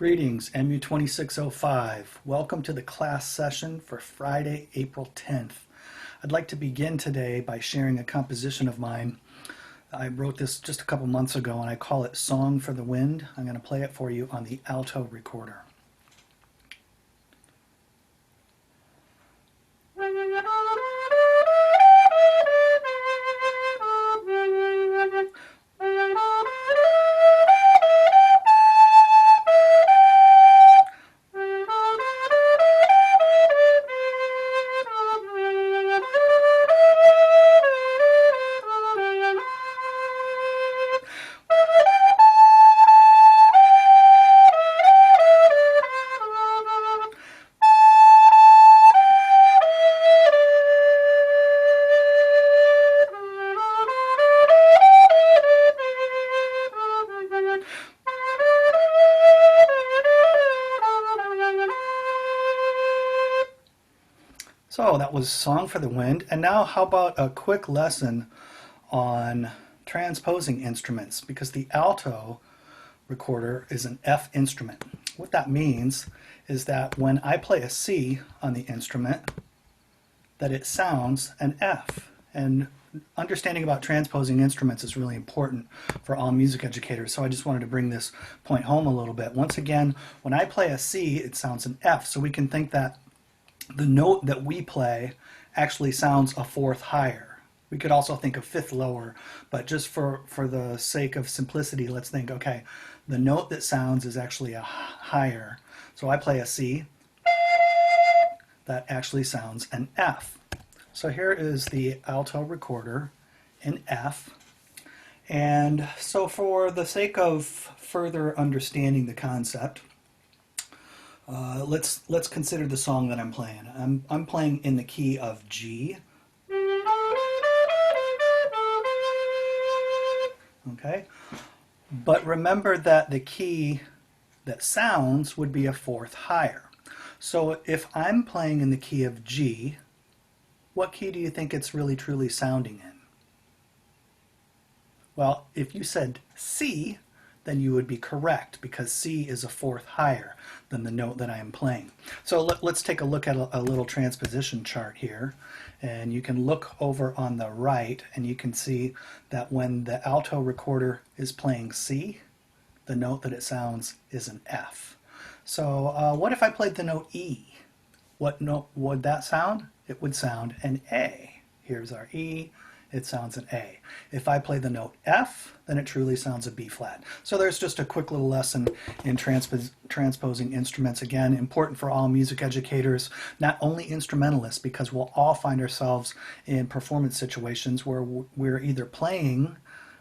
Greetings, MU2605. Welcome to the class session for Friday, April 10th. I'd like to begin today by sharing a composition of mine. I wrote this just a couple months ago and I call it Song for the Wind. I'm going to play it for you on the alto recorder. So that was Song for the Wind. And now how about a quick lesson on transposing instruments, because the alto recorder is an F instrument. What that means is that when I play a C on the instrument, that it sounds an F. And understanding about transposing instruments is really important for all music educators, so I just wanted to bring this point home a little bit. Once again, when I play a C, it sounds an F, so we can think that the note that we play actually sounds a fourth higher. We could also think of fifth lower, but just for the sake of simplicity, let's think, okay, the note that sounds is actually a higher. So I play a C, that actually sounds an F. So here is the alto recorder in F. And so for the sake of further understanding the concept, let's consider the song that I'm playing. I'm playing in the key of G. Okay, but remember that the key that sounds would be a fourth higher. So if I'm playing in the key of G, what key do you think it's really truly sounding in? Well, if you said C, then you would be correct, because C is a fourth higher than the note that I am playing. So let's take a look at a little transposition chart here, and you can look over on the right and you can see that when the alto recorder is playing C, the note that it sounds is an F. So what if I played the note E? What note would that sound? It would sound an A. Here's our E. It sounds an A. If I play the note F, then it truly sounds a B flat. So there's just a quick little lesson in transposing instruments. Again, important for all music educators, not only instrumentalists, because we'll all find ourselves in performance situations where we're either playing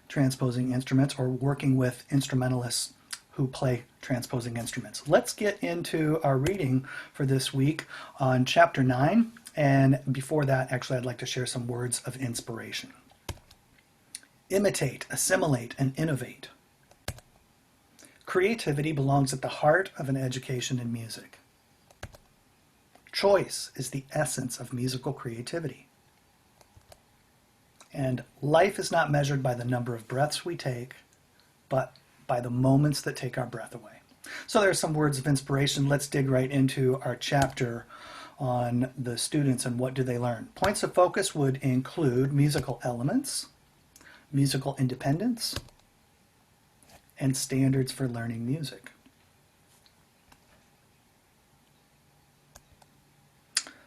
transposing instruments or working with instrumentalists who play transposing instruments. Let's get into our reading for this week on Chapter 9. And before that, actually, I'd like to share some words of inspiration. Imitate, assimilate, and innovate. Creativity belongs at the heart of an education in music. Choice is the essence of musical creativity. And life is not measured by the number of breaths we take, but by the moments that take our breath away. So there are some words of inspiration. Let's dig right into our chapter on the students and what do they learn. Points of focus would include musical elements, musical independence, and standards for learning music.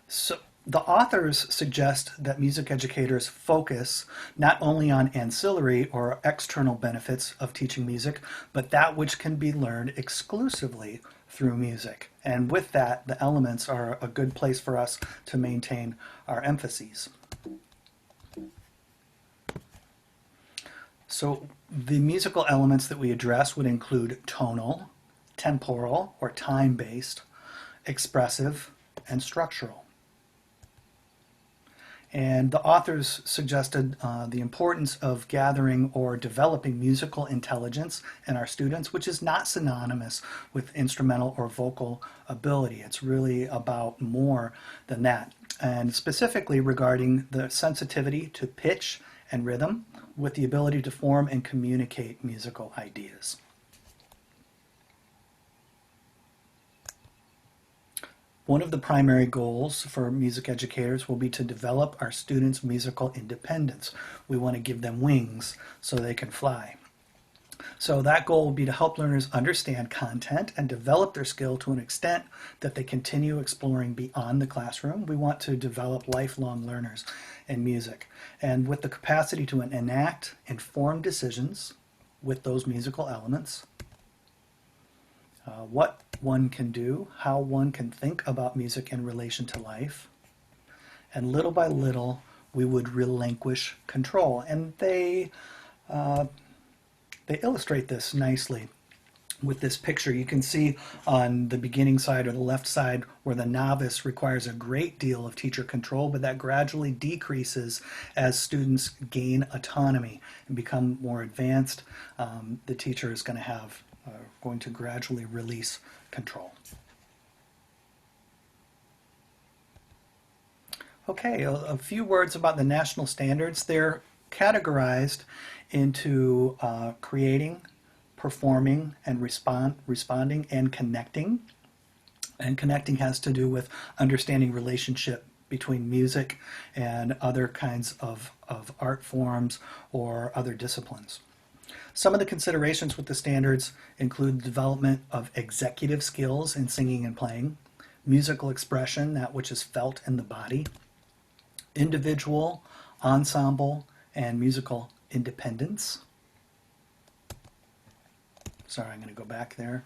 So the authors suggest that music educators focus not only on ancillary or external benefits of teaching music, but that which can be learned exclusively through music. And with that, the elements are a good place for us to maintain our emphases. So the musical elements that we address would include tonal, temporal or time-based, expressive, and structural. And the authors suggested the importance of gathering or developing musical intelligence in our students, which is not synonymous with instrumental or vocal ability. It's really about more than that. And specifically regarding the sensitivity to pitch and rhythm with the ability to form and communicate musical ideas. One of the primary goals for music educators will be to develop our students' musical independence. We want to give them wings so they can fly. So that goal will be to help learners understand content and develop their skill to an extent that they continue exploring beyond the classroom. We want to develop lifelong learners in music, and with the capacity to enact informed decisions with those musical elements, what one can do, how one can think about music in relation to life, and little by little we would relinquish control. And they illustrate this nicely with this picture. You can see on the beginning side or the left side where the novice requires a great deal of teacher control, but that gradually decreases as students gain autonomy and become more advanced. The teacher is going to gradually release control. Okay, a few words about the national standards. They're categorized into creating, performing, and responding, and connecting. And connecting has to do with understanding relationship between music and other kinds of art forms or other disciplines. Some of the considerations with the standards include the development of executive skills in singing and playing, musical expression, that which is felt in the body, individual, ensemble, and musical independence. Sorry, I'm going to go back there.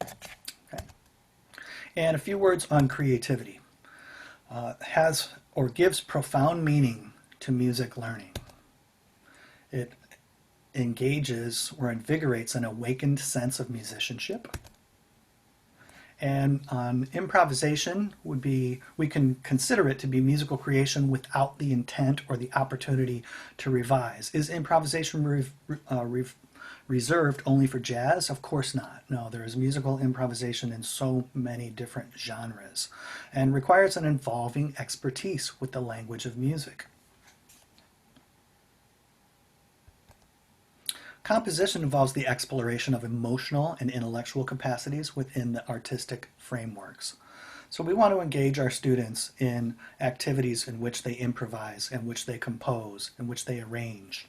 Okay. And a few words on creativity. Has or gives profound meaning to music learning. It engages or invigorates an awakened sense of musicianship. And improvisation would be, we can consider it to be musical creation without the intent or the opportunity to revise. Is improvisation reserved only for jazz? Of course not. No, there is musical improvisation in so many different genres and requires an involving expertise with the language of music. Composition involves the exploration of emotional and intellectual capacities within the artistic frameworks. So we want to engage our students in activities in which they improvise, in which they compose, in which they arrange.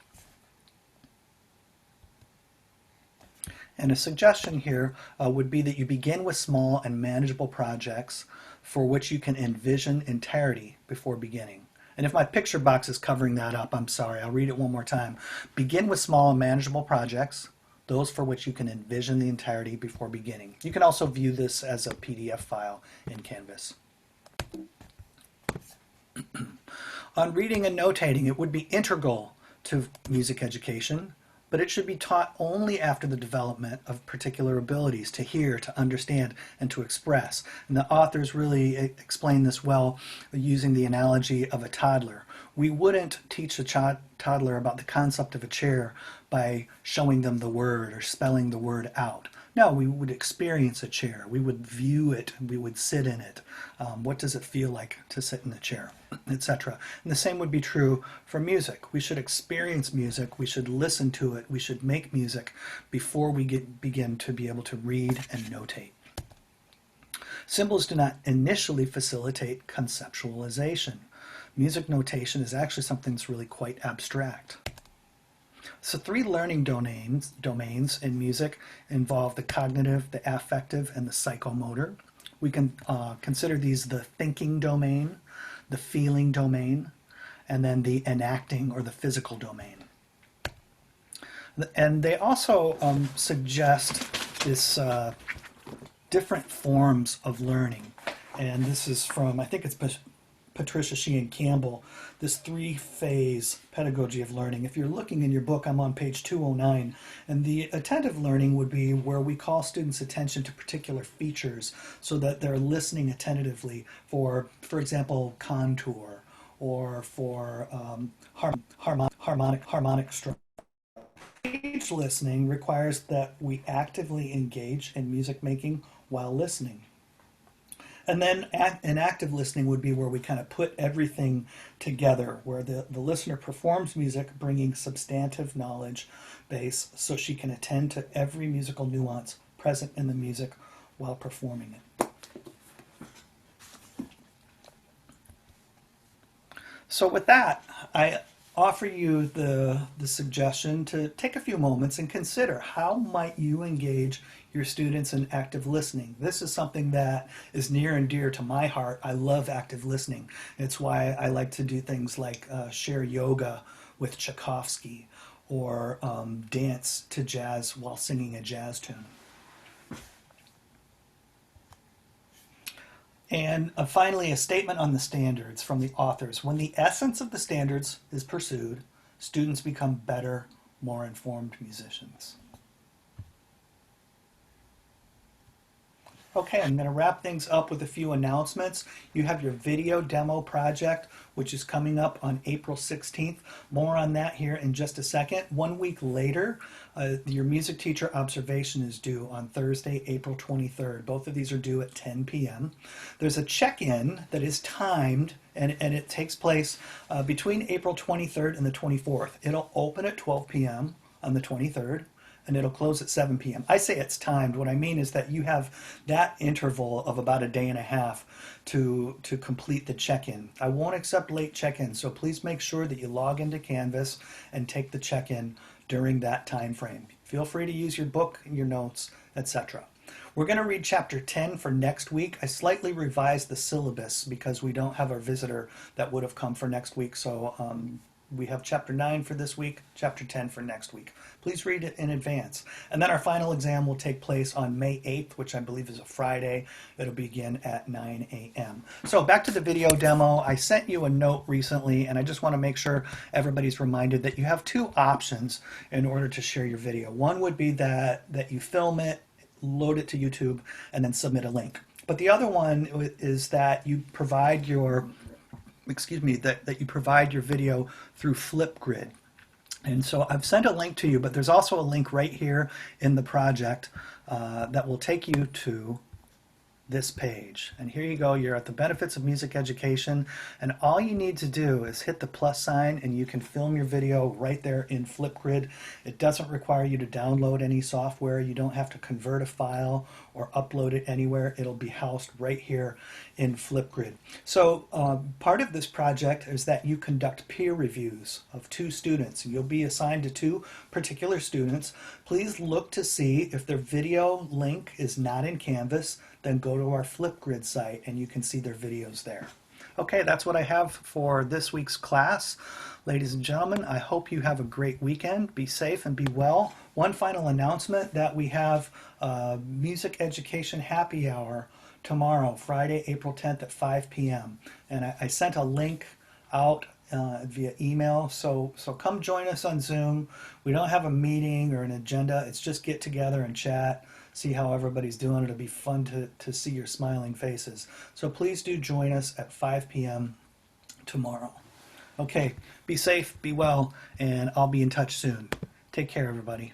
And a suggestion here would be that you begin with small and manageable projects for which you can envision entirety before beginning. And if my picture box is covering that up, I'm sorry, I'll read it one more time. Begin with small and manageable projects, those for which you can envision the entirety before beginning. You can also view this as a PDF file in Canvas. On reading and notating, it would be integral to music education, but it should be taught only after the development of particular abilities to hear, to understand, and to express. And the authors really explain this well using the analogy of a toddler. We wouldn't teach a toddler about the concept of a chair by showing them the word or spelling the word out. No, we would experience a chair. We would view it. We would sit in it. What does it feel like to sit in the chair, etc. And the same would be true for music. We should experience music. We should listen to it. We should make music before we begin to be able to read and notate. Symbols do not initially facilitate conceptualization. Music notation is actually something that's really quite abstract. So 3 learning domains in music involve the cognitive, the affective, and the psychomotor. We can consider these the thinking domain, the feeling domain, and then the enacting or the physical domain. And they also suggest this different forms of learning. And this is from, I think it's Patricia Sheehan Campbell, this 3-phase pedagogy of learning. If you're looking in your book, I'm on page 209, and the attentive learning would be where we call students' attention to particular features so that they're listening attentively for example, contour or for harmonic structure. Engaged listening requires that we actively engage in music making while listening. And then an active listening would be where we kind of put everything together, where the listener performs music, bringing substantive knowledge base so she can attend to every musical nuance present in the music while performing it. So with that, I offer you the suggestion to take a few moments and consider how might you engage your students in active listening. This is something that is near and dear to my heart. I love active listening. It's why I like to do things like share yoga with Tchaikovsky or dance to jazz while singing a jazz tune. And finally, a statement on the standards from the authors. When the essence of the standards is pursued, students become better, more informed musicians. Okay, I'm going to wrap things up with a few announcements. You have your video demo project, which is coming up on April 16th. More on that here in just a second. 1 week later, your music teacher observation is due on Thursday, April 23rd. Both of these are due at 10 p.m. There's a check-in that is timed, and it takes place between April 23rd and the 24th. It'll open at 12 p.m. on the 23rd. And it'll close at 7 p.m. I say it's timed. What I mean is that you have that interval of about a day and a half to complete the check-in. I won't accept late check-ins, so please make sure that you log into Canvas and take the check-in during that time frame. Feel free to use your book, your notes, etc. We're going to read chapter 10 for next week. I slightly revised the syllabus because we don't have our visitor that would have come for next week, so we have chapter 9 for this week, chapter 10 for next week. Please read it in advance. And then our final exam will take place on May 8th, which I believe is a Friday. It'll begin at 9 a.m. So back to the video demo. I sent you a note recently, and I just want to make sure everybody's reminded that you have two options in order to share your video. One would be that you film it, load it to YouTube, and then submit a link. But the other one is that you provide your that you provide your video through Flipgrid. And so I've sent a link to you, but there's also a link right here in the project that will take you to this page. And here you go, you're at the benefits of music education, and all you need to do is hit the plus sign and you can film your video right there in Flipgrid. It doesn't require you to download any software. You don't have to convert a file or upload it anywhere. It'll be housed right here in Flipgrid. So part of this project is that you conduct peer reviews of 2 students. You'll be assigned to 2 particular students. Please look to see if their video link is not in Canvas. Then go to our Flipgrid site and you can see their videos there. Okay, that's what I have for this week's class. Ladies and gentlemen, I hope you have a great weekend. Be safe and be well. One final announcement that we have Music Education Happy Hour tomorrow, Friday, April 10th at 5 p.m. And I sent a link out via email, so come join us on Zoom. We don't have a meeting or an agenda. It's just get together and chat, see how everybody's doing. It'll be fun to see your smiling faces. So please do join us at 5 p.m. tomorrow. Okay, be safe, be well, and I'll be in touch soon. Take care, everybody.